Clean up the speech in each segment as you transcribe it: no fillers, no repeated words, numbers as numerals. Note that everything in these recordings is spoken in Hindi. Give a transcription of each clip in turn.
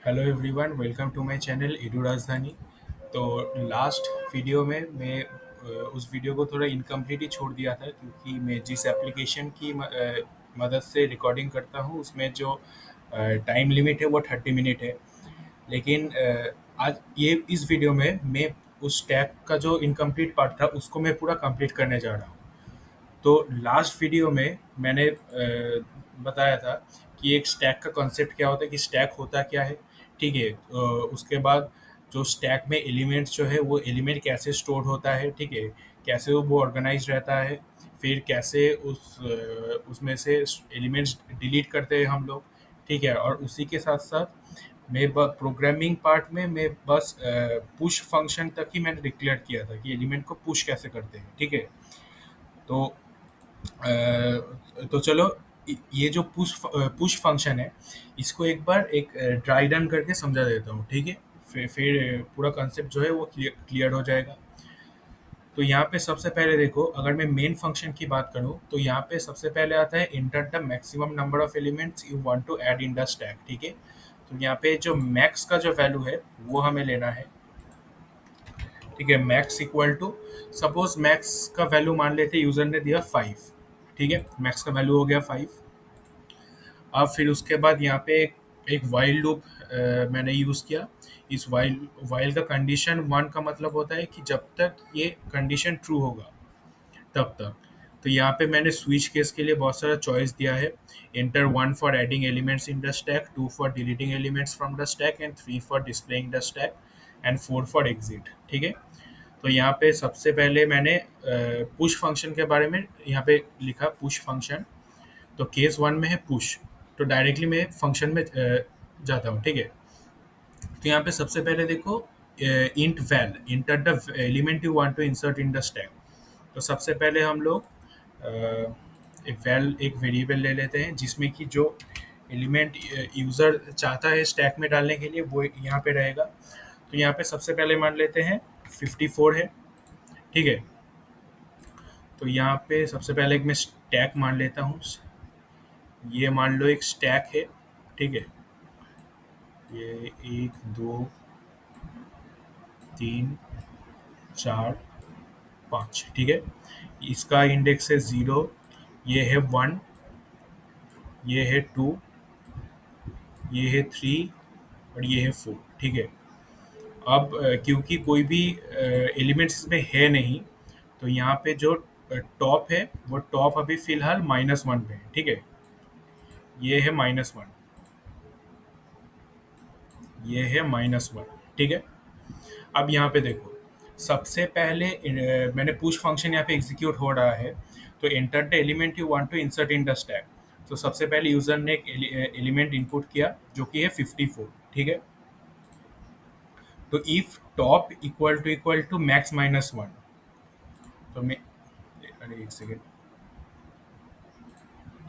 Hello everyone, welcome to my channel edu Rajdhani. तो लास्ट वीडियो में मैं उस वीडियो को थोड़ा इनकम्प्लीट ही छोड़ दिया था, क्योंकि मैं जिस एप्लीकेशन की मदद से रिकॉर्डिंग करता हूँ उसमें जो टाइम लिमिट है वो 30 मिनट है। लेकिन आज ये इस वीडियो में मैं उस टैग का जो इनकम्प्लीट पार्ट था उसको मैं पूरा कंप्लीट करने जा रहा हूँ। तो लास्ट वीडियो में मैंने बताया था कि एक स्टैक का कॉन्सेप्ट क्या होता है, कि स्टैक होता क्या है। ठीक है। उसके बाद जो स्टैक में एलिमेंट्स जो है वो एलिमेंट कैसे स्टोर होता है, ठीक है, कैसे वो ऑर्गेनाइज रहता है, फिर कैसे उसमें से एलिमेंट्स डिलीट करते हैं हम लोग। ठीक है। और उसी के साथ साथ मैं प्रोग्रामिंग पार्ट में मैं बस पुश फंक्शन तक ही मैंने डिक्लेयर किया था कि एलिमेंट को पुश कैसे करते हैं। ठीक है। तो तो चलो, ये जो पुश फंक्शन है इसको एक बार एक ड्राई रन करके समझा देता हूँ। ठीक है। फिर पूरा कंसेप्ट जो है वो क्लियर हो जाएगा। तो यहाँ पे सबसे पहले देखो, अगर मैं मेन फंक्शन की बात करूँ तो यहाँ पे सबसे पहले आता है enter the maximum number of elements you want to add in the stack. ठीक है। तो यहाँ पे जो मैक्स का जो वैल्यू है वो हमें लेना है। ठीक है। Max equal to, suppose max का वैल्यू मान लेते यूजर ने दिया 5। ठीक है। मैक्स का वैल्यू हो गया 5। अब फिर उसके बाद यहाँ पे एक वाइल लूप मैंने यूज़ किया। इस वाइल वाइल का कंडीशन 1 का मतलब होता है कि जब तक ये कंडीशन ट्रू होगा तब तक। तो यहाँ पे मैंने स्विच केस के लिए बहुत सारा चॉइस दिया है। Enter 1 for adding elements in the stack, 2 for deleting elements from the stack and 3 for displaying the stack and 4 for exit. ठीक है। तो यहाँ पे सबसे पहले मैंने पुश फंक्शन के बारे में यहाँ पे लिखा, पुश फंक्शन। तो केस 1 में है पुश, तो डायरेक्टली मैं फंक्शन में जाता हूँ। ठीक है। तो यहाँ पे सबसे पहले देखो, int val, enter the element you want to insert in the stack. तो सबसे पहले हम लोग एक वेरिएबल ले लेते हैं जिसमें कि जो एलिमेंट यूज़र चाहता है स्टैक में डालने के लिए वो यहाँ पे रहेगा। तो यहाँ पे सबसे पहले मान लेते हैं 54 है। ठीक है। तो यहाँ पे सबसे पहले एक मैं स्टैक मान लेता हूँ। ये मान लो एक स्टैक है। ठीक है। ये 1 2 3 4 5। ठीक है। इसका इंडेक्स है 0, ये है 1, ये है 2, ये है 3 और ये है 4। ठीक है। अब क्योंकि कोई भी एलिमेंट्स इसमें है नहीं, तो यहाँ पे जो टॉप है वो टॉप अभी फिलहाल -1 पे है। ठीक है। ये है -1, ये है -1। ठीक है। अब यहाँ पे देखो, सबसे पहले मैंने पुश फंक्शन यहाँ पे एग्जीक्यूट हो रहा है। तो enter the element you want to insert in the stack. तो सबसे पहले यूजर ने एक एलिमेंट इनपुट किया जो कि है 54। ठीक है। तो if top equal to max -1, तो मैं, अरे एक सेकेंड,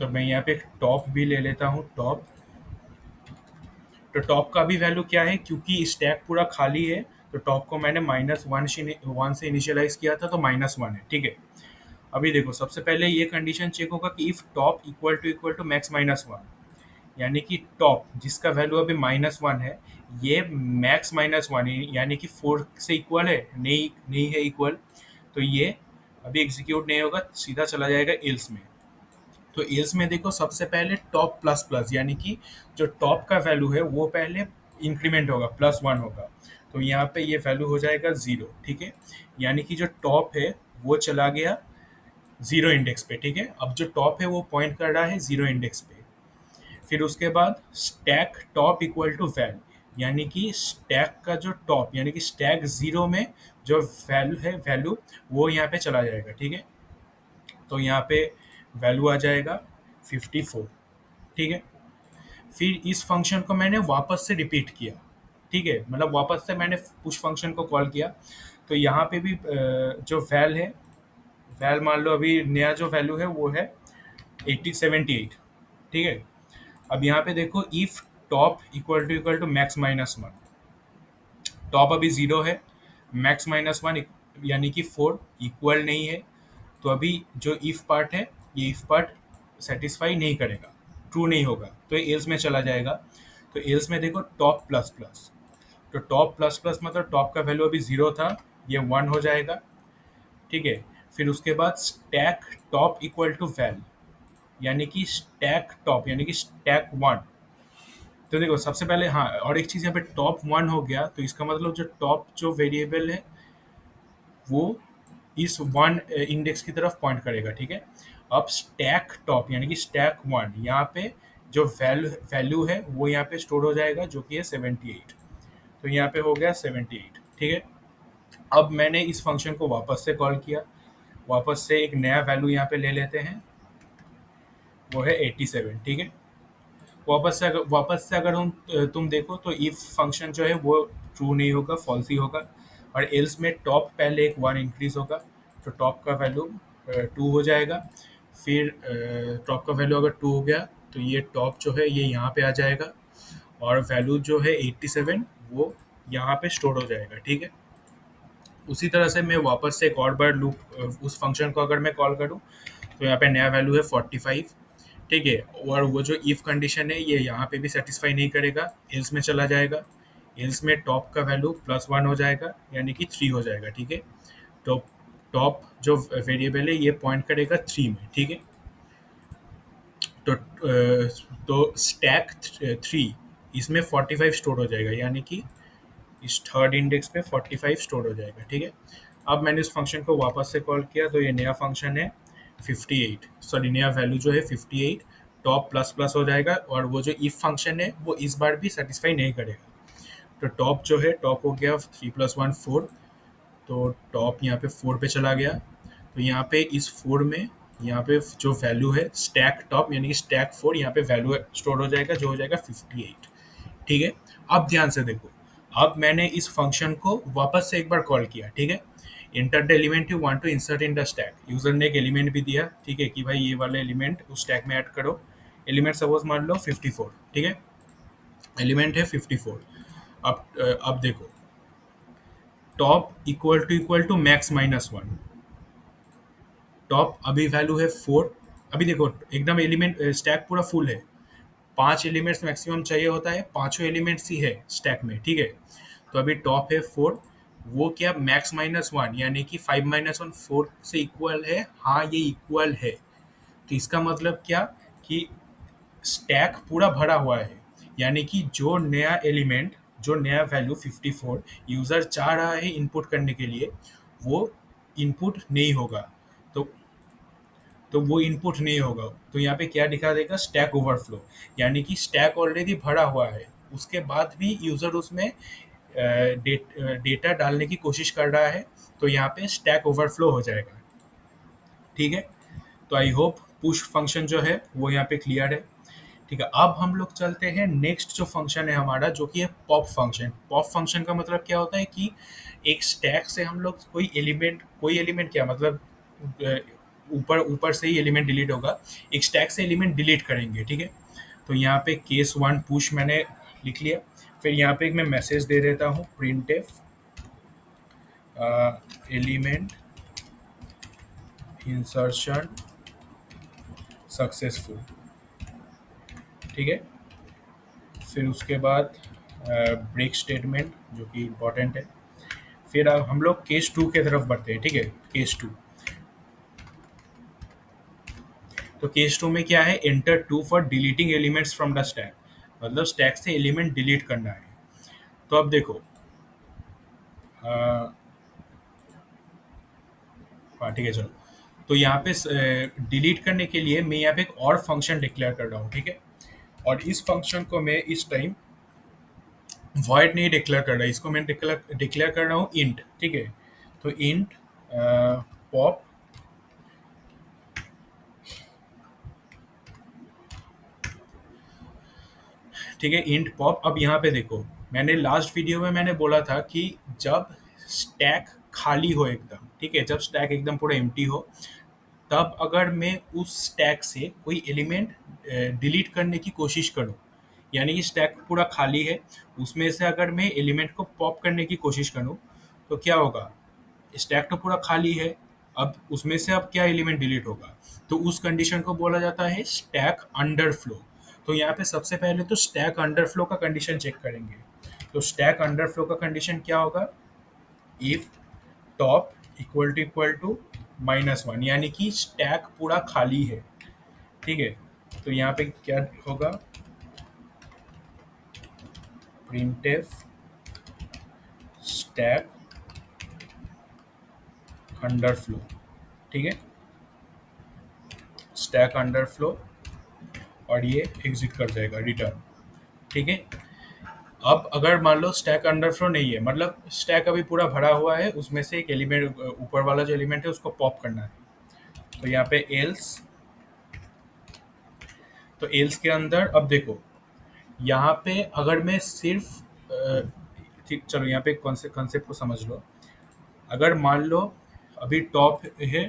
तो मैं यहाँ पे टॉप भी ले लेता हूँ, टॉप। तो टॉप का भी वैल्यू क्या है, क्योंकि स्टैक पूरा खाली है तो टॉप को मैंने -1 से इनिशियलाइज किया था, तो -1 है। ठीक है। अभी देखो, सबसे पहले ये कंडीशन चेक होगा कि if top equal to max -1, यानी कि टॉप जिसका वैल्यू अभी -1 है, ये मैक्स -1 है, यानी कि 4 से इक्वल है, नहीं नहीं है इक्वल, तो ये अभी एग्जीक्यूट नहीं होगा, सीधा चला जाएगा एल्स में। तो एल्स में देखो, सबसे पहले टॉप प्लस प्लस, यानी कि जो टॉप का वैल्यू है वो पहले इंक्रीमेंट होगा, +1 होगा। तो यहाँ पे ये वैल्यू हो जाएगा 0। ठीक है। यानी कि जो टॉप है वो चला गया 0 इंडेक्स पे। ठीक है। अब जो टॉप है वो पॉइंट कर रहा है 0 इंडेक्स पे। फिर उसके बाद stack top equal to val, यानी कि स्टैक का जो टॉप, यानी कि स्टैक 0 में जो वैल्यू है, वैल्यू वो यहाँ पे चला जाएगा। ठीक है। तो यहाँ पे वैल्यू आ जाएगा 54। ठीक है। फिर इस फंक्शन को मैंने वापस से रिपीट किया। ठीक है। मतलब वापस से मैंने पुश फंक्शन को कॉल किया। तो यहाँ पे भी जो वैल है, वैल मान लो अभी नया जो वैल्यू है वो है 78। ठीक है। अब यहाँ पे देखो, if top equal to max -1, top अभी 0 है, मैक्स -1 यानी कि 4 इक्वल नहीं है, तो अभी जो इफ पार्ट है, ये इफ पार्ट सेटिस्फाई नहीं करेगा, ट्रू नहीं होगा, तो ये एल्स में चला जाएगा। तो एल्स में देखो टॉप प्लस प्लस, तो टॉप प्लस प्लस मतलब टॉप का वैल्यू अभी जीरो था, ये वन हो जाएगा, ठीक है। फिर उसके बाद stack top equal to val, यानी कि स्टैक टॉप यानी कि स्टैक वन। तो देखो सबसे पहले, हाँ और एक चीज़ यहाँ पे टॉप वन हो गया, तो इसका मतलब जो टॉप जो वेरिएबल है वो इस वन इंडेक्स की तरफ पॉइंट करेगा, ठीक है। अब स्टैक टॉप यानी कि स्टैक वन, यहाँ पे जो वैल्यू वैल्यू है वो यहाँ पे स्टोर हो जाएगा, जो कि है 78। तो यहाँ पे हो गया 78, ठीक है। अब मैंने इस फंक्शन को वापस से कॉल किया, वापस से एक नया वैल्यू यहाँ पे ले लेते हैं, वो है 87, ठीक है। वापस से अगर तुम देखो तो इफ फंक्शन जो है वो ट्रू नहीं होगा, फॉल्स ही होगा। और एल्स में टॉप पहले एक वन इंक्रीज होगा, तो टॉप का वैल्यू टू हो जाएगा। फिर टॉप का वैल्यू अगर टू हो गया तो ये टॉप जो है ये यहाँ पे आ जाएगा, और वैल्यू जो है 87 वो यहाँ पे स्टोर हो जाएगा, ठीक है। उसी तरह से मैं वापस से एक और बार लूप उस फंक्शन को अगर मैं कॉल करूँ, तो यहाँ पे नया वैल्यू है 45, ठीक है। और वो जो इफ कंडीशन है ये यहाँ पे भी सेटिस्फाई नहीं करेगा, एल्स में चला जाएगा। एल्स में टॉप का वैल्यू प्लस वन हो जाएगा, यानी कि थ्री हो जाएगा, ठीक है। तो टॉप जो वेरिएबल है ये पॉइंट करेगा थ्री में, ठीक है। तो स्टैक थ्री, इसमें 45 स्टोर हो जाएगा, यानी कि इस थर्ड इंडेक्स पे 45 स्टोर हो जाएगा, ठीक है। अब मैंने इस फंक्शन को वापस से कॉल किया, तो ये नया फंक्शन है 58, सॉरी नया वैल्यू जो है 58, टॉप प्लस प्लस हो जाएगा, और वो जो इफ फंक्शन है वो इस बार भी सेटिस्फाई नहीं करेगा। तो टॉप जो है टॉप हो गया थ्री प्लस वन फोर, तो टॉप यहाँ पे फोर पे चला गया। तो यहाँ पे इस फोर में यहाँ पे जो वैल्यू है स्टैक टॉप यानी कि स्टैक फोर, यहाँ पे वैल्यू स्टोर हो जाएगा, जो हो जाएगा 58, ठीक है। अब ध्यान से देखो, अब मैंने इस फंक्शन को वापस से एक बार कॉल किया, ठीक है। Enter the element you want to insert in the stack, user ने एक एलिमेंट भी दिया, ठीक है, कि भाई ये वाला एलिमेंट उस स्टैक में ऐड करो। एलिमेंट सपोज मान लो 54, ठीक है, एलिमेंट है 54। अब देखो, top equal to max minus one, top अभी वैल्यू है फोर। अभी देखो एकदम एलिमेंट स्टैक पूरा फुल है, पांच एलिमेंट्स मैक्सिमम चाहिए होता है, पांचों एलिमेंट्स ही है स्टैक में, ठीक है। तो अभी टॉप है फोर, वो क्या मैक्स माइनस वन यानी कि फाइव माइनस वन फोर से इक्वल है, हाँ ये इक्वल है। तो इसका मतलब क्या, कि स्टैक पूरा भरा हुआ है, यानी कि जो नया एलिमेंट, जो नया वैल्यू 54 यूज़र चाह रहा है इनपुट करने के लिए, वो इनपुट नहीं होगा। तो वो इनपुट नहीं होगा, तो यहाँ पे क्या दिखा देगा, स्टैक ओवरफ्लो, यानी कि स्टैक ऑलरेडी भरा हुआ है, उसके बाद भी यूज़र उसमें डेटा डालने की कोशिश कर रहा है, तो यहाँ पे स्टैक ओवरफ्लो हो जाएगा, ठीक है। तो आई होप पुश फंक्शन जो है वो यहाँ पे क्लियर है, ठीक है। अब हम लोग चलते हैं नेक्स्ट जो फंक्शन है हमारा, जो कि है पॉप फंक्शन। पॉप फंक्शन का मतलब क्या होता है, कि एक स्टैक से हम लोग कोई एलिमेंट क्या मतलब अ, ऊपर ऊपर से ही एलिमेंट डिलीट होगा, एक स्टैक से एलिमेंट डिलीट करेंगे, ठीक है। तो यहाँ पे केस वन पुश मैंने लिख लिया, फिर यहाँ पे एक मैं मैसेज दे देता हूँ, print F element insertion successful, ठीक है। फिर उसके बाद ब्रेक स्टेटमेंट जो कि इम्पोर्टेंट है। फिर अब हम लोग केस टू के तरफ बढ़ते हैं, ठीक है। केस टू, तो केस टू में क्या है, enter two for deleting elements from the stack, मतलब स्टैक से एलिमेंट डिलीट करना है। तो अब देखो, अ, हाँ ठीक है चलो, तो यहाँ पे डिलीट करने के लिए मैं यहाँ पे एक और फंक्शन डिक्लेयर कर रहा हूँ, ठीक है। और इस फंक्शन को मैं इस टाइम वॉइड नहीं डिक्लेयर कर रहा, इसको मैं डिक्लेयर कर रहा हूँ इंट, ठीक है। तो इंट पॉप, ठीक है, इंट पॉप। अब यहाँ पे देखो, मैंने लास्ट वीडियो में मैंने बोला था कि जब स्टैक खाली हो एकदम, ठीक है, जब स्टैक एकदम पूरा एम्प्टी हो, तब अगर मैं उस स्टैक से कोई एलिमेंट डिलीट करने की कोशिश करूँ, यानी कि स्टैक पूरा खाली है, उसमें से अगर मैं एलिमेंट को पॉप करने की कोशिश करूँ, तो क्या होगा, स्टैक तो पूरा खाली है, अब उसमें से अब क्या एलिमेंट डिलीट होगा, तो उस कंडीशन को बोला जाता है स्टैक अंडरफ्लो। तो यहाँ पे सबसे पहले तो स्टैक अंडरफ्लो का कंडीशन चेक करेंगे। तो स्टैक अंडरफ्लो का कंडीशन क्या होगा? इफ टॉप इक्वल टू -1, यानी कि स्टैक पूरा खाली है। ठीक है, तो यहाँ पे क्या होगा? Printf stack underflow. ठीक है, स्टैक अंडरफ्लो, और ये एग्जिट कर जाएगा रिटर्न। ठीक है, अब अगर मान लो स्टैक अंडरफ्लो नहीं है, मतलब स्टैक अभी पूरा भरा हुआ है, उसमें से एक एलिमेंट, ऊपर वाला जो एलिमेंट है उसको पॉप करना है, तो यहाँ पे एल्स, तो एल्स के अंदर अब देखो, यहाँ पे अगर मैं सिर्फ ठीक, चलो यहाँ पे कॉन्सेप्ट को समझ लो। अगर मान लो अभी टॉप है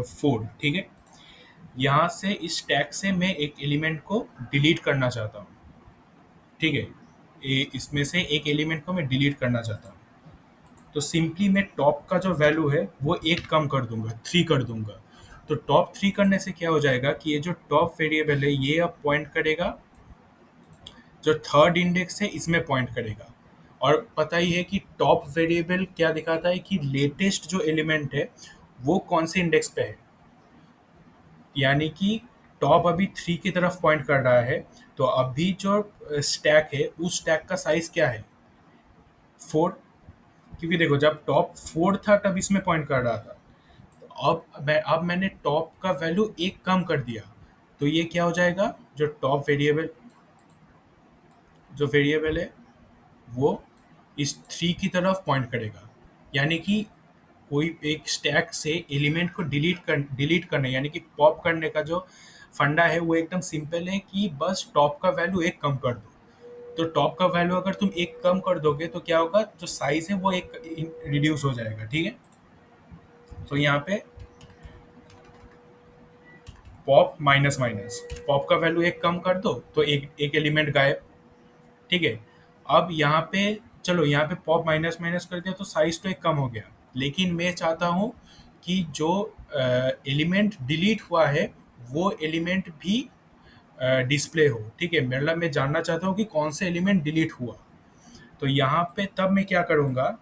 4, ठीक है, यहाँ से इस टैग से मैं एक एलिमेंट को डिलीट करना चाहता हूँ। ठीक है, इसमें से एक एलिमेंट को मैं डिलीट करना चाहता हूँ, तो सिंपली मैं टॉप का जो वैल्यू है वो एक कम कर दूंगा, 3 कर दूंगा। तो टॉप 3 करने से क्या हो जाएगा कि ये जो टॉप वेरिएबल है ये अब पॉइंट करेगा, जो थर्ड इंडेक्स है इसमें पॉइंट करेगा। और पता ही है कि टॉप वेरिएबल क्या दिखाता है कि लेटेस्ट जो एलिमेंट है वो कौन से इंडेक्स पे है, यानी कि टॉप अभी 3 की तरफ पॉइंट कर रहा है, तो अभी जो स्टैक है उस स्टैक का साइज क्या है? 4। क्योंकि देखो जब टॉप 4 था तब इसमें पॉइंट कर रहा था, तो अब मैंने टॉप का वैल्यू एक कम कर दिया, तो ये क्या हो जाएगा? जो टॉप वेरिएबल, जो वेरिएबल है वो इस 3 की तरफ पॉइंट करेगा। यानी कि कोई एक स्टैक से एलिमेंट को डिलीट करने, यानी कि पॉप करने का जो फंडा है वो एकदम सिंपल है कि बस टॉप का वैल्यू एक कम कर दो। तो टॉप का वैल्यू अगर तुम एक कम कर दोगे तो क्या होगा? जो साइज है वो एक रिड्यूस हो जाएगा। ठीक है, तो यहाँ पे पॉप माइनस माइनस, पॉप का वैल्यू एक कम कर दो तो एक एक एलिमेंट गायब। ठीक है, अब यहाँ पे चलो, यहाँ पे पॉप माइनस माइनस कर दिया तो साइज तो एक कम हो गया, लेकिन मैं चाहता हूँ कि जो एलिमेंट डिलीट हुआ है वो एलिमेंट भी डिस्प्ले हो। ठीक है, मतलब मैं जानना चाहता हूँ कि कौन से एलिमेंट डिलीट हुआ। तो यहाँ पे तब मैं क्या करूँगा?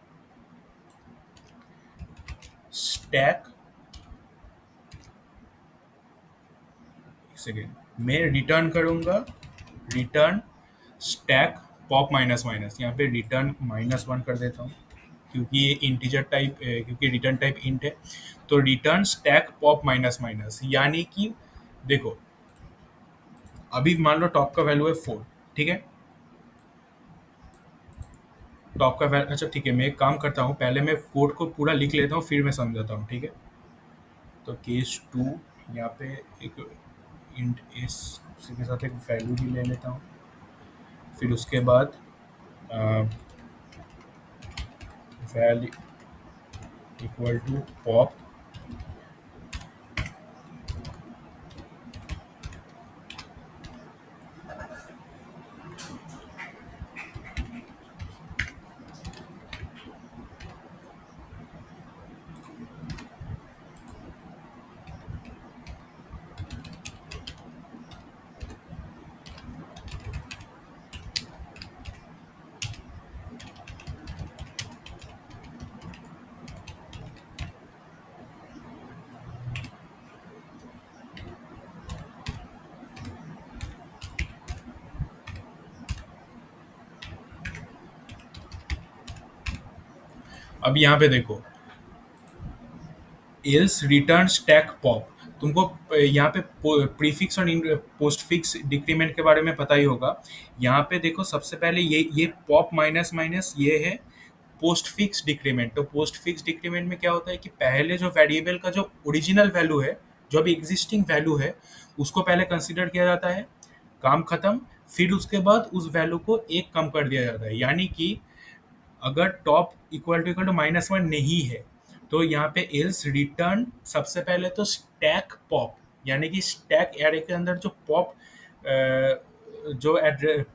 स्टैक, एक सेकेंड, मैं रिटर्न करूँगा, return stack pop minus minus, यहाँ पे रिटर्न -1 कर देता हूँ क्योंकि ये इंटीजर टाइप, क्योंकि रिटर्न टाइप इंट है। तो return stack pop minus minus, यानी कि देखो अभी मान लो टॉप का वैल्यू है 4। ठीक है, टॉप का वैल्यू, अच्छा ठीक है, मैं एक काम करता हूँ, पहले मैं कोड को पूरा लिख लेता हूँ फिर मैं समझाता हूँ। ठीक है, तो केस 2, यहाँ पे एक इंट एस, उसी के साथ एक वैल्यू भी ले लेता हूँ, फिर उसके बाद वैल्यू इक्वल टू पॉप। अब यहाँ पे देखो, एल्स रिटर्न स्टैक पॉप, तुमको यहाँ पे प्रीफिक्स और पोस्टफिक्स डिक्रीमेंट के बारे में पता ही होगा। यहाँ पे देखो सबसे पहले ये पॉप माइनस माइनस ये है पोस्ट फिक्स डिक्रीमेंट। तो पोस्ट फिक्स डिक्रीमेंट में क्या होता है कि पहले जो वेरिएबल का जो ओरिजिनल वैल्यू है, जो अभी एग्जिस्टिंग वैल्यू है, उसको पहले कंसिडर किया जाता है, काम खत्म, फिर उसके बाद उस वैल्यू को एक कम कर दिया जाता है। यानी कि अगर टॉप इक्वल टू -1 नहीं है तो यहाँ पे एल्स रिटर्न सबसे पहले तो स्टैक पॉप, यानी कि स्टैक एरे के अंदर जो पॉप, जो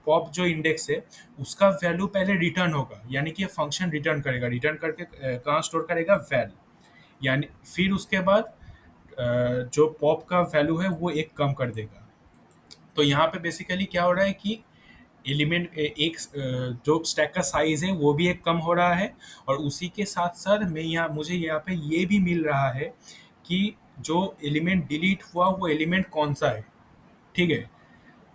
पॉप जो इंडेक्स है उसका वैल्यू पहले रिटर्न होगा, यानी कि ये फंक्शन रिटर्न करेगा, रिटर्न करके कहाँ स्टोर करेगा? वैल। यानी फिर उसके बाद जो पॉप का वैल्यू है वो एक कम कर देगा। तो यहाँ पे बेसिकली क्या हो रहा है कि एलिमेंट एक जो स्टैक का साइज है वो भी एक कम हो रहा है, और उसी के साथ साथ मैं यहाँ मुझे यहाँ पे ये भी मिल रहा है कि जो एलिमेंट डिलीट हुआ वो एलिमेंट कौन सा है। ठीक है,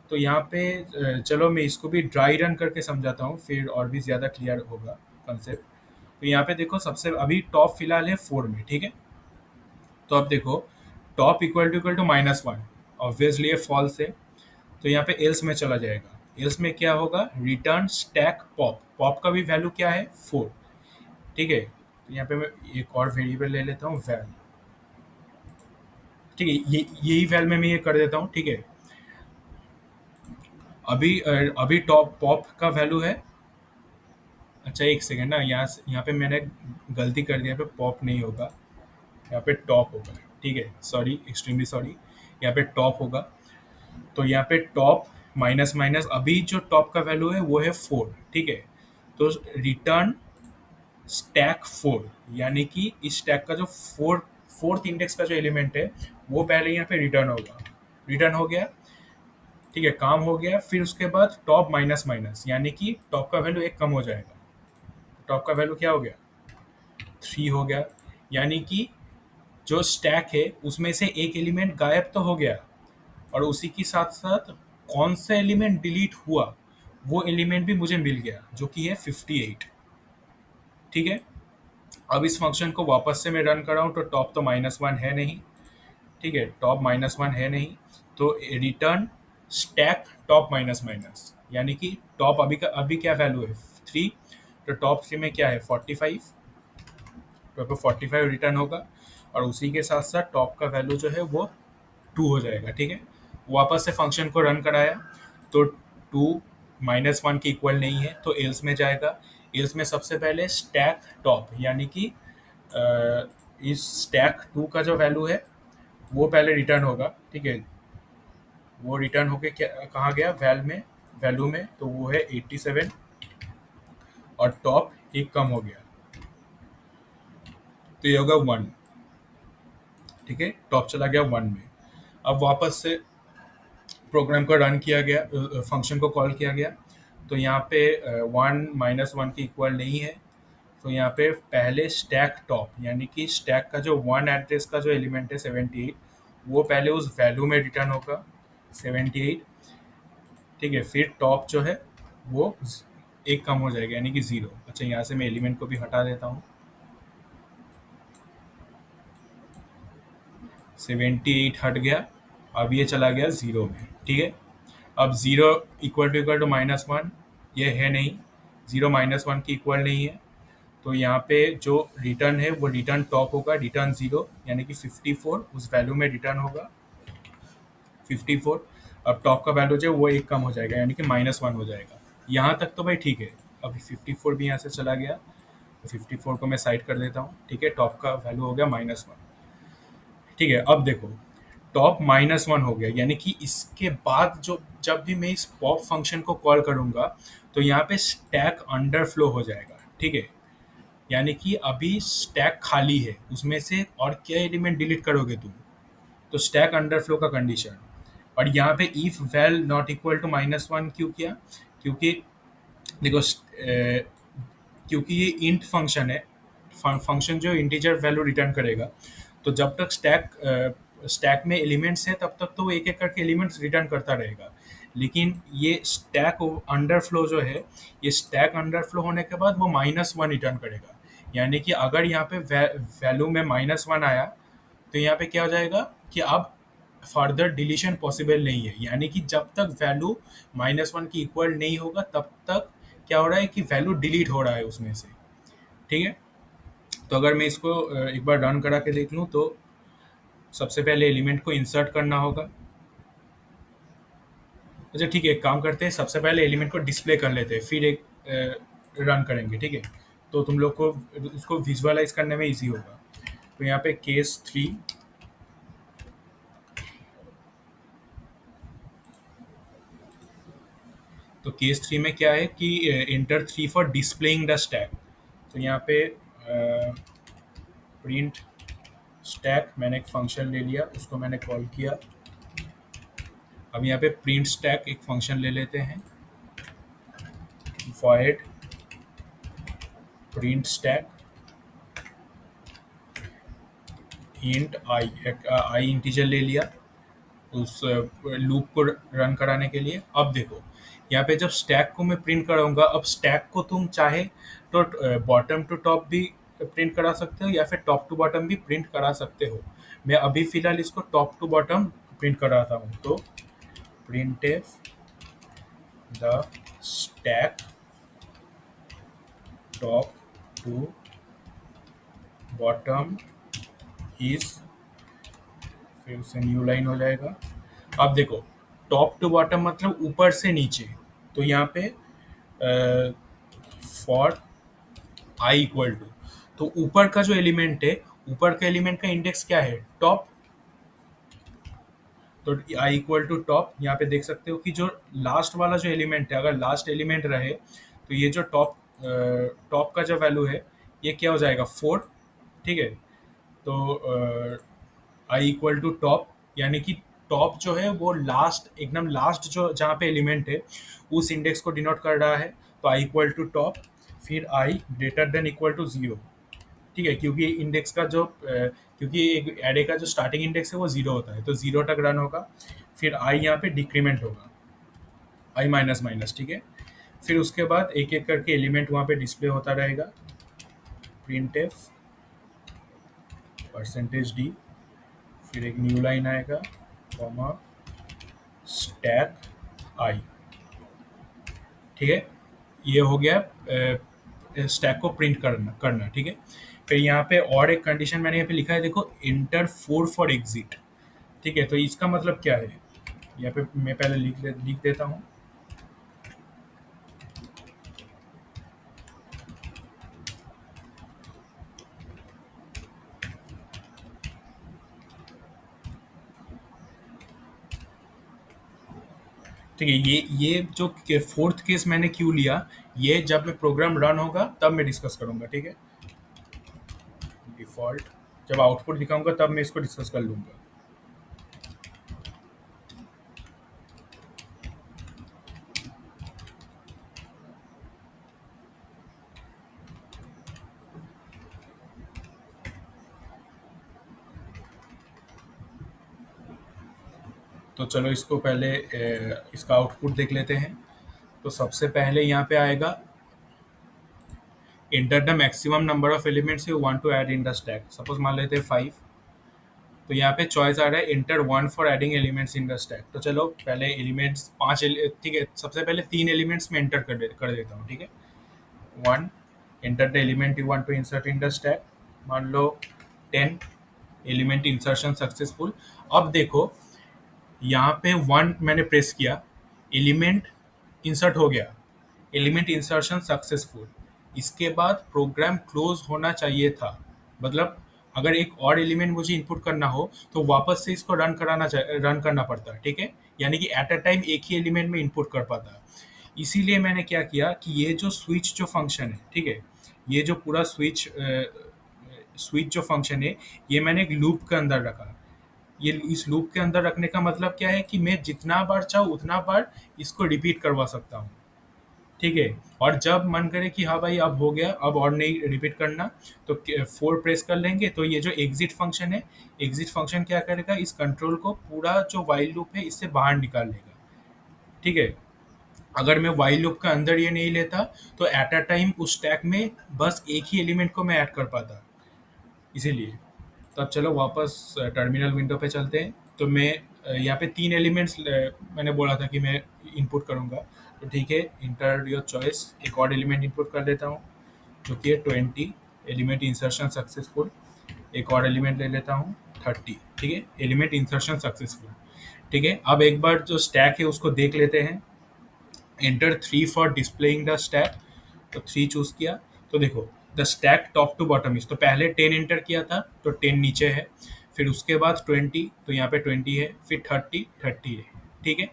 तो यहाँ पे चलो मैं इसको भी ड्राई रन करके समझाता हूँ, फिर और भी ज़्यादा क्लियर होगा कंसेप्ट। तो यहाँ पे देखो, सबसे अभी टॉप फिलहाल है 4 में, ठीक है। तो अब देखो, टॉप इक्वल टू -1, ऑब्वियसली ये फॉल्स है। तो यहाँ पे एल्स में चला जाएगा। एल्स में क्या होगा, रिटर्न स्टैक पॉप। पॉप का भी वैल्यू क्या है, 4। ठीक है, तो यहाँ पे मैं एक और वेरिएबल ले लेता हूँ, वैल। ठीक है, ये यही वैल में मैं ये कर देता हूँ। ठीक है, अभी टॉप पॉप का वैल्यू है, अच्छा एक सेकेंड ना, यहाँ पे मैंने गलती कर दिया, यहाँ पे पॉप नहीं होगा, यहाँ पे टॉप होगा। ठीक है, सॉरी, एक्सट्रीमली सॉरी, यहाँ पे टॉप होगा। तो यहाँ पे टॉप माइनस माइनस, अभी जो टॉप का वैल्यू है वो है 4। ठीक है, तो रिटर्न स्टैक 4, यानी कि इस स्टैक का जो फोर्थ इंडेक्स का जो एलिमेंट है वो पहले यहाँ पे रिटर्न होगा। रिटर्न हो गया, ठीक है, काम हो गया। फिर उसके बाद टॉप माइनस माइनस, यानी कि टॉप का वैल्यू एक कम हो जाएगा। टॉप का वैल्यू क्या हो गया, 3 हो गया। यानी कि जो स्टैक है उसमें से एक एलिमेंट गायब तो हो गया, और उसी के साथ साथ कौन सा एलिमेंट डिलीट हुआ वो एलिमेंट भी मुझे मिल गया, जो कि है 58। ठीक है, अब इस फंक्शन को वापस से मैं रन कर रहा हूँ, तो टॉप तो -1 है नहीं। ठीक है, टॉप -1 है नहीं, तो return stack top minus minus, यानी कि टॉप अभी क्या वैल्यू है, 3। तो टॉप 3 में क्या है, 45। तो पे 45 रिटर्न होगा, और उसी के साथ साथ टॉप का वैल्यू जो है वो 2 हो जाएगा। ठीक है, वापस से फंक्शन को रन कराया, तो 2 -1 के इक्वल नहीं है, तो एल्स में जाएगा। एल्स में सबसे पहले स्टैक टॉप, यानी कि इस स्टैक 2 का जो वैल्यू है वो पहले रिटर्न होगा। ठीक है, वो रिटर्न होके क्या कहाँ गया, वैल्यू में, तो वो है 87, और टॉप एक कम हो गया, तो ये होगा 1। ठीक है, टॉप चला गया 1 में। अब वापस से प्रोग्राम को रन किया गया, फंक्शन को कॉल किया गया, तो यहाँ पे 1 -1 के इक्वल नहीं है। तो यहाँ पे पहले स्टैक टॉप, यानी कि स्टैक का जो 1 एड्रेस का जो एलिमेंट है 78, वो पहले उस वैल्यू में रिटर्न होगा, 78। ठीक है, फिर टॉप जो है वो एक कम हो जाएगा, यानी कि 0। अच्छा, यहाँ से मैं एलिमेंट को भी हटा देता हूँ, 78 हट गया। अब ये चला गया 0 में। ठीक है, अब 0 इक्वल टू -1, ये है नहीं, 0 -1 की इक्वल नहीं है। तो यहाँ पे जो रिटर्न है वो रिटर्न टॉप होगा, रिटर्न 0, यानी कि 54 उस वैल्यू में रिटर्न होगा, 54। अब टॉप का वैल्यू जो है वो एक कम हो जाएगा, यानी कि -1 हो जाएगा। यहाँ तक तो भाई ठीक है। अभी 54 भी यहाँ से चला गया, तो 54 को मैं साइड कर देता हूँ। ठीक है, टॉप का वैल्यू हो गया -1। ठीक है, अब देखो, टॉप -1 हो गया, यानी कि इसके बाद जो जब भी मैं इस पॉप फंक्शन को कॉल करूंगा, तो यहाँ पे स्टैक अंडरफ्लो हो जाएगा। ठीक है, यानी कि अभी स्टैक खाली है, उसमें से और क्या एलिमेंट डिलीट करोगे तुम, तो स्टैक अंडरफ्लो का कंडीशन। और यहाँ पे if val not equal to -1 क्यों किया, क्योंकि देखो क्योंकि ये इंट फंक्शन है, फंक्शन जो इंटीजर वैल्यू रिटर्न करेगा, तो जब तक स्टैक में एलिमेंट्स हैं तब तक तो वो एक एक करके एलिमेंट्स रिटर्न करता रहेगा। लेकिन ये स्टैक अंडरफ्लो जो है, ये स्टैक अंडरफ्लो होने के बाद वो -1 रिटर्न करेगा। यानी कि अगर यहाँ पे वैल्यू में -1 आया, तो यहाँ पे क्या हो जाएगा कि अब फर्दर डिलीशन पॉसिबल नहीं है, यानी कि जब तक वैल्यू -1 की इक्वल नहीं होगा तब तक क्या हो रहा है कि वैल्यू डिलीट हो रहा है उसमें से। ठीक है, तो अगर मैं इसको एक बार रन करा के देख लूँ, तो सबसे पहले एलिमेंट को इंसर्ट करना होगा। अच्छा ठीक है, एक काम करते हैं, सबसे पहले एलिमेंट को डिस्प्ले कर लेते हैं, फिर एक रन करेंगे। ठीक है, तो तुम लोग को उसको विजुअलाइज करने में इजी होगा। तो यहाँ पे केस 3, तो केस 3 में क्या है कि inter 3 for displaying the stack. तो यहाँ पे प्रिंट स्टैक, मैंने एक फंक्शन ले लिया, उसको मैंने कॉल किया, अब यहाँ पे प्रिंट स्टैक एक फंक्शन ले लेते हैं, void प्रिंट स्टैक इंट आई, आई इंटीजर ले लिया उस लूप को रन कराने के लिए। अब देखो यहाँ पे जब स्टैक को मैं प्रिंट कराऊंगा, अब स्टैक को तुम चाहे तो बॉटम टू टॉप भी प्रिंट करा सकते हो या फिर टॉप टू बॉटम भी प्रिंट करा सकते हो। मैं अभी फिलहाल इसको टॉप टू बॉटम प्रिंट कराता हूँ, तो printf the stack top to bottom is, फिर से न्यू लाइन हो जाएगा। अब देखो टॉप टू बॉटम मतलब ऊपर से नीचे, तो यहाँ पे फॉर आई इक्वल टू, तो ऊपर का जो एलिमेंट है, ऊपर के एलिमेंट का इंडेक्स क्या है, टॉप। तो आई इक्वल टू टॉप, यहाँ पे देख सकते हो कि जो लास्ट वाला जो एलिमेंट है, अगर लास्ट एलिमेंट रहे तो ये जो टॉप टॉप का जो वैल्यू है ये क्या हो जाएगा, 4। ठीक है, तो आई इक्वल टू टॉप यानी कि टॉप जो है वो लास्ट, एकदम लास्ट जो जहाँ पे एलिमेंट है उस इंडेक्स को डिनोट कर रहा है। तो आई इक्वल टू टॉप, फिर आई ग्रेटर देन इक्वल टू 0। ठीक है, क्योंकि इंडेक्स का जो क्योंकि एक एरे का जो स्टार्टिंग इंडेक्स है वो 0 होता है, तो 0 तक रन होगा। फिर आई यहाँ पे डिक्रीमेंट होगा, आई माइनस माइनस। ठीक है, फिर उसके बाद एक एक करके एलिमेंट वहाँ पे डिस्प्ले होता रहेगा, प्रिंट एफ परसेंटेज डी, फिर एक न्यू लाइन आएगा, कॉमा स्टैक आई। ठीक है, ये हो गया स्टैक को प्रिंट करना। ठीक है, फिर यहाँ पे और एक कंडीशन मैंने यहाँ पे लिखा है, देखो इंटर 4 फॉर एग्जिट। ठीक है, तो इसका मतलब क्या है, यहाँ पे मैं पहले लिख देता हूँ। ठीक है, ये जो फोर्थ केस मैंने क्यों लिया, ये जब मैं प्रोग्राम रन होगा तब मैं डिस्कस करूंगा। ठीक है, डिफॉल्ट जब आउटपुट दिखाऊंगा तब मैं इसको डिस्कस कर लूंगा। तो चलो इसको पहले इसका आउटपुट देख लेते हैं। तो सबसे पहले यहाँ पे आएगा enter the maximum number of elements you want to add in the stack. Suppose मान लेते हैं 5, तो यहाँ पे चॉइस आ रहा है inter 1 for adding elements in the stack. तो चलो पहले एलिमेंट्स 5, ठीक है, सबसे पहले 3 एलिमेंट्स में एंटर कर देता हूँ। ठीक है, 1 enter the element you want to insert in the stack, मान लो 10, एलिमेंट इंसर्शन सक्सेसफुल। अब देखो यहाँ पे 1 मैंने प्रेस किया, एलिमेंट इंसर्ट हो गया, एलिमेंट इंसर्शन सक्सेसफुल। इसके बाद प्रोग्राम क्लोज होना चाहिए था, मतलब अगर एक और एलिमेंट मुझे इनपुट करना हो तो वापस से इसको रन करना पड़ता। ठीक है, यानी कि एट अ टाइम एक ही एलिमेंट में इनपुट कर पाता। इसीलिए मैंने क्या किया कि ये जो स्विच जो फंक्शन है, ठीक है, ये जो पूरा स्विच जो फंक्शन है ये मैंने एक लूप के अंदर रखा। ये इस लूप के अंदर रखने का मतलब क्या है कि मैं जितना बार चाहूँ उतना बार इसको रिपीट करवा सकता हूँ। ठीक है, और जब मन करे कि हाँ भाई अब हो गया, अब और नहीं रिपीट करना, तो 4 प्रेस कर लेंगे। तो ये जो एग्जिट फंक्शन है, एग्जिट फंक्शन क्या करेगा, इस कंट्रोल को पूरा जो वाइल लूप है इससे बाहर निकाल लेगा। ठीक है, अगर मैं वाइल लूप के अंदर ये नहीं लेता तो एट अ टाइम उस स्टैक में बस एक ही एलिमेंट को मैं ऐड कर पाता, इसीलिए। तो अब चलो वापस टर्मिनल विंडो पे चलते हैं। तो मैं यहाँ पे 3 एलिमेंट्स मैंने बोला था कि मैं इनपुट करूँगा। तो ठीक है, इंटर योर चॉइस, एक और एलिमेंट इनपुट कर देता हूँ जो कि है 20, एलिमेंट इंसर्शन सक्सेसफुल। एक और एलिमेंट ले लेता हूँ 30। ठीक है, एलिमेंट इंसर्शन सक्सेसफुल। ठीक है, अब एक बार जो स्टैक है उसको देख लेते हैं। Enter 3 for displaying the stack, तो 3 चूज किया। तो देखो the stack top to bottom is, तो पहले 10 एंटर किया था तो 10 नीचे है, फिर उसके बाद 20, तो यहाँ पे 20 है, फिर 30 है। ठीक है,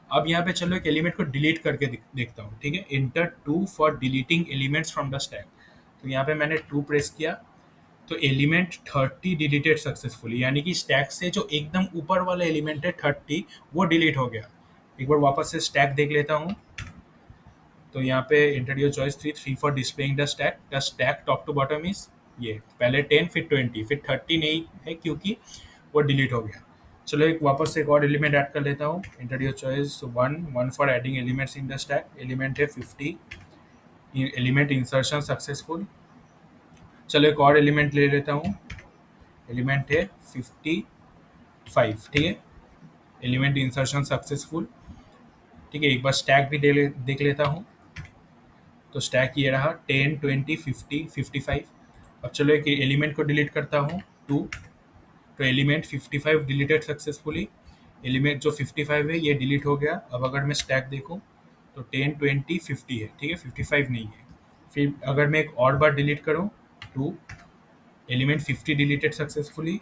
अब यहाँ पे चलो एक एलिमेंट को डिलीट करके देखता हूँ। ठीक है, enter 2 for deleting elements from the stack, तो यहाँ पे मैंने 2 प्रेस किया। तो एलिमेंट 30 डिलीटेड सक्सेसफुली, यानी कि स्टैक से जो एकदम ऊपर वाला एलिमेंट है 30, वो डिलीट हो गया। एक बार वापस से स्टैक देख लेता हूँ। तो यहाँ पे enter your choice 3 for displaying the stack top to bottom is ये पहले 10 फिर 20 फिर 30 नहीं है क्योंकि वो डिलीट हो गया। चलो एक वापस से एक और एलिमेंट ऐड कर लेता हूँ। Inter your choice 1 for adding elements in the stack, element है 50, एलिमेंट इंसर्शन सक्सेसफुल। चलो एक और एलिमेंट ले लेता हूँ, एलिमेंट है 55, ठीक है, एलिमेंट इंसर्शन सक्सेसफुल। ठीक है, एक बार स्टैक भी देख लेता हूँ। तो स्टैक ये रहा 10 20 50 55। अब चलो एक एलिमेंट को डिलीट करता हूँ, 2। तो एलिमेंट 55 डिलीटेड सक्सेसफुली, एलिमेंट जो 55 है ये डिलीट हो गया। अब अगर मैं स्टैक देखूँ तो 10 20 50 है, ठीक है, 55 नहीं है। फिर अगर मैं एक और बार डिलीट करूँ, 2, एलिमेंट 50 डिलीटेड सक्सेसफुली,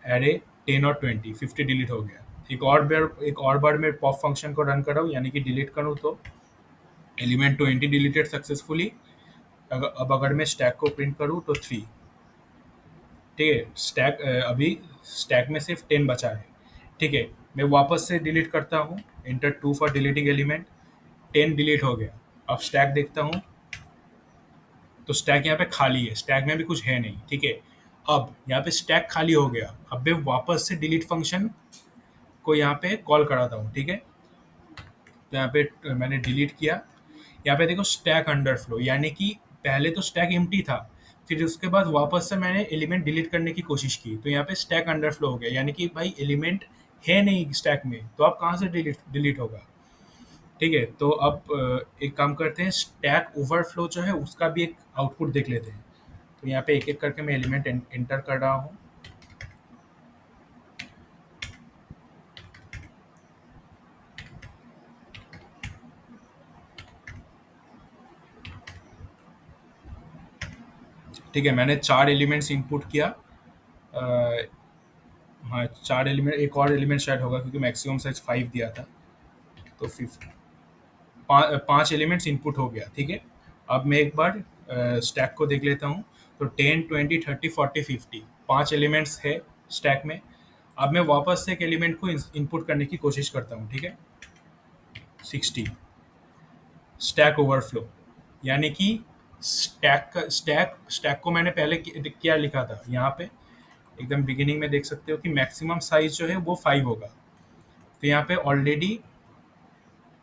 एरे 10 और 20, 50 डिलीट हो गया। एक और बार मैं पॉप फंक्शन को रन कर रहा हूँ, यानी कि डिलीट करूँ तो एलिमेंट 20 डिलीटेड सक्सेसफुली। अब अगर मैं स्टैक को प्रिंट करूँ तो 3, ठीक है, स्टैक अभी स्टैक में सिर्फ 10 बचा है। ठीक है, मैं वापस से डिलीट करता हूँ, inter 2 for deleting element, 10 delete हो गया। अब स्टैक देखता हूँ तो स्टैक यहाँ पे खाली है, स्टैक में भी कुछ है नहीं। ठीक है, अब यहाँ पे स्टैक खाली हो गया। अब मैं वापस से डिलीट फंक्शन को यहाँ पे कॉल कराता हूँ। ठीक है, तो यहाँ पे मैंने डिलीट किया। यहाँ पे देखो स्टैक अंडरफ्लो, यानी कि पहले तो स्टैक एम्प्टी था, फिर उसके बाद वापस से मैंने एलिमेंट डिलीट करने की कोशिश की, तो यहाँ पे स्टैक अंडरफ्लो हो गया, यानी कि भाई एलिमेंट है नहीं स्टैक में, तो अब कहाँ से डिलीट डिलीट होगा। ठीक है, तो अब एक काम करते हैं, स्टैक ओवरफ्लो जो है उसका भी एक आउटपुट देख लेते हैं। तो यहाँ पे एक एक करके मैं एलिमेंट एंटर कर रहा हूँ। ठीक है, मैंने 4 एलिमेंट्स इनपुट किया। अ, हाँ, 4 एलिमेंट, एक और एलिमेंट शायद होगा क्योंकि मैक्सिमम साइज 5 दिया था। तो 5 एलिमेंट्स इनपुट हो गया। ठीक है, अब मैं एक बार स्टैक को देख लेता हूँ। तो 10 20 30 40 50, 5 एलिमेंट्स है स्टैक में। अब मैं वापस से एक एलिमेंट को इनपुट करने की कोशिश करता हूँ। ठीक है, 60, स्टैक ओवरफ्लो, यानी कि स्टैक को मैंने पहले क्या लिखा था यहाँ पे, एकदम बिगिनिंग में देख सकते हो कि मैक्सिमम साइज जो है वो 5 होगा। तो यहाँ पे ऑलरेडी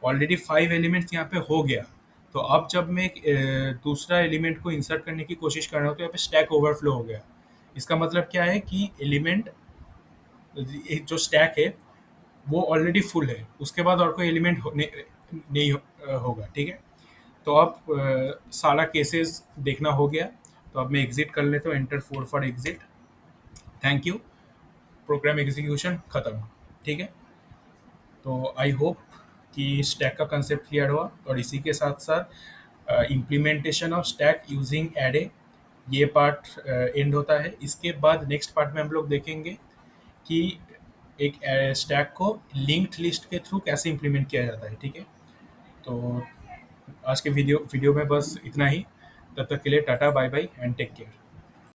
5 एलिमेंट्स यहाँ पे हो गया। तो अब जब मैं एक दूसरा एलिमेंट को इंसर्ट करने की कोशिश कर रहा हूँ तो यहाँ पे स्टैक ओवरफ्लो हो गया। इसका मतलब क्या है कि एलिमेंट जो स्टैक है वो ऑलरेडी फुल है, उसके बाद और कोई एलिमेंट नहीं होगा। ठीक है, तो अब सारा केसेस देखना हो गया। तो अब मैं एग्जिट कर लेता हूँ, enter 4 for exit. Thank you, program execution खत्म। ठीक है, तो आई होप कि स्टैक का कंसेप्ट क्लियर हुआ, और इसी के साथ साथ implementation of stack using array, ये पार्ट एंड होता है। इसके बाद नेक्स्ट पार्ट में हम लोग देखेंगे कि एक स्टैक को लिंक्ड लिस्ट के थ्रू कैसे इम्प्लीमेंट किया जाता है। ठीक है, तो आज के वीडियो में बस इतना ही। तब तक के लिए tata bye bye and take care.